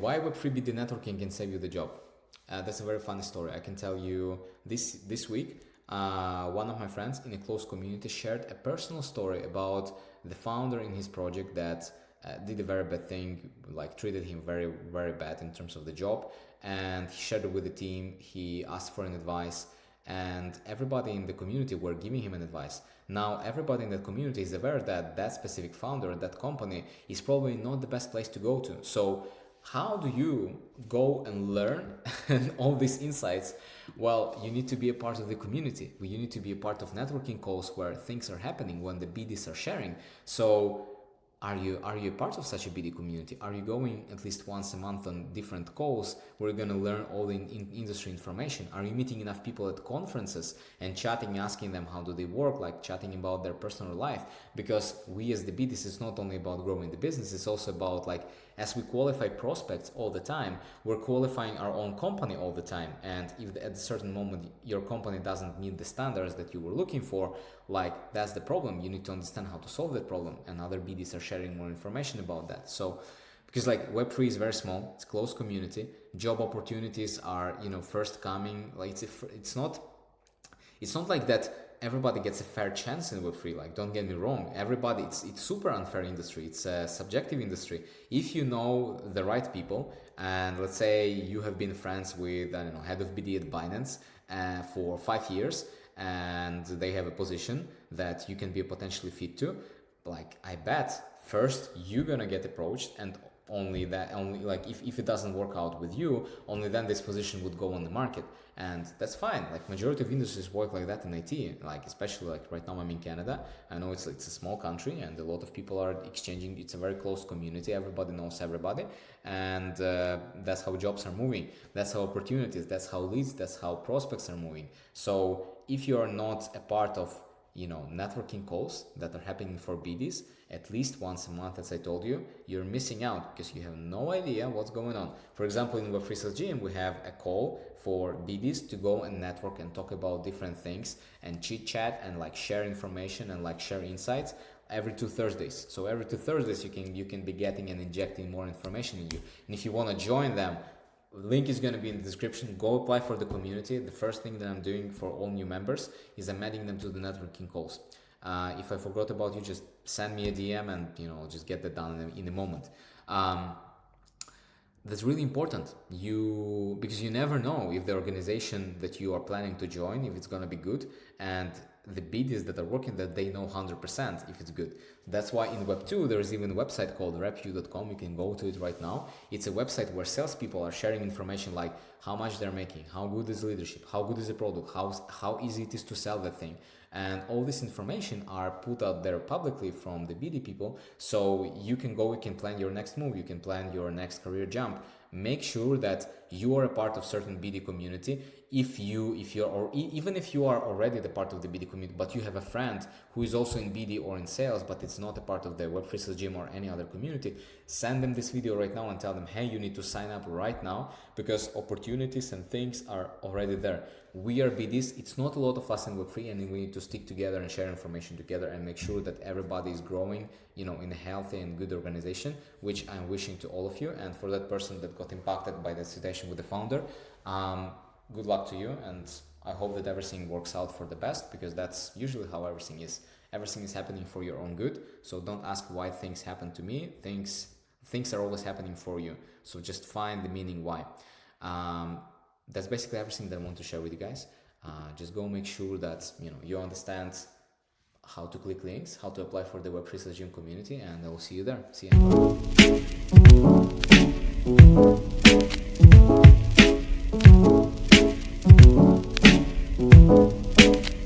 why Web3 BD networking can save you the job? That's a very funny story. I can tell you this week, one of my friends in a close community shared a personal story about the founder in his project that did a very bad thing, like treated him very, very bad in terms of the job. And he shared it with the team. He asked for an advice, and everybody in the community were giving him an advice. Now, everybody in that community is aware that that specific founder, that company, is probably not the best place to go to. So how do you go and learn all these insights? Well, you need to be a part of the community. You need to be a part of networking calls where things are happening, when the BDs are sharing. So are you a part of such a BD community? Are you going at least once a month on different calls where you're going to learn all the industry information? Are you meeting enough people at conferences and chatting, asking them how do they work, like chatting about their personal life? Because we as the BDs, it's not only about growing the business, it's also about, like, as we qualify prospects all the time, we're qualifying our own company all the time. And if at a certain moment your company doesn't meet the standards that you were looking for, like, that's the problem. You need to understand how to solve that problem, and other BDs are sharing more information about that. So because, like, Web3 is very small, it's a closed community, job opportunities are, first coming. Like, it's not like that everybody gets a fair chance in Web3. Like, don't get me wrong, everybody, it's super unfair industry. It's a subjective industry. If you know the right people, and let's say you have been friends with, I don't know, head of BD at Binance for 5 years, and they have a position that you can be potentially fit to, like, I bet first you're gonna get approached, and only like if it doesn't work out with you, only then this position would go on the market. And that's fine. Like, majority of industries work like that in IT, like, especially like right now I'm in Canada. I know it's a small country and a lot of people are exchanging. It's a very close community. Everybody knows everybody, and that's how jobs are moving. That's how opportunities, that's how leads, that's how prospects are moving. So if you are not a part of networking calls that are happening for BDs at least once a month, as I told you, you're missing out because you have no idea what's going on. For example, in Web3 Sales GM, we have a call for BDs to go and network and talk about different things and chit chat and, like, share information and, like, share insights every 2 Thursdays. So every 2 Thursdays you can be getting and injecting more information in you. And if you want to join them, link is going to be in the description. Go apply for the community. The first thing that I'm doing for all new members is I'm adding them to the networking calls. If I forgot about you, just send me a DM and I'll just get that done in a moment. That's really important. Because you never know if the organization that you are planning to join, if it's going to be good, and the BDs that are working that, they know 100% if it's good. That's why in Web2 there is even a website called repu.com. You can go to it right now. It's a website where salespeople are sharing information like how much they're making, how good is leadership, how good is the product, how easy it is to sell that thing. And all this information are put out there publicly from the BD people, so you can plan your next move, you can plan your next career jump. Make sure that you are a part of certain BD community. Even if you are already the part of the BD community, but you have a friend who is also in BD or in sales, but it's not a part of the Web3 Sales Gym or any other community, send them this video right now and tell them, hey, you need to sign up right now because opportunities and things are already there. We are BDs. It's not a lot of us in Web3, and we need to stick together and share information together and make sure that everybody is growing, in a healthy and good organization, which I'm wishing to all of you. And for that person that got impacted by the situation with the founder, good luck to you, and I hope that everything works out for the best, because that's usually how everything is. Everything is happening for your own good. So don't ask why things happen to me. Things are always happening for you. So just find the meaning why. That's basically everything that I want to share with you guys. Just go make sure that you understand how to click links, how to apply for the Web3 Sales Gym community, and I will see you there. See you.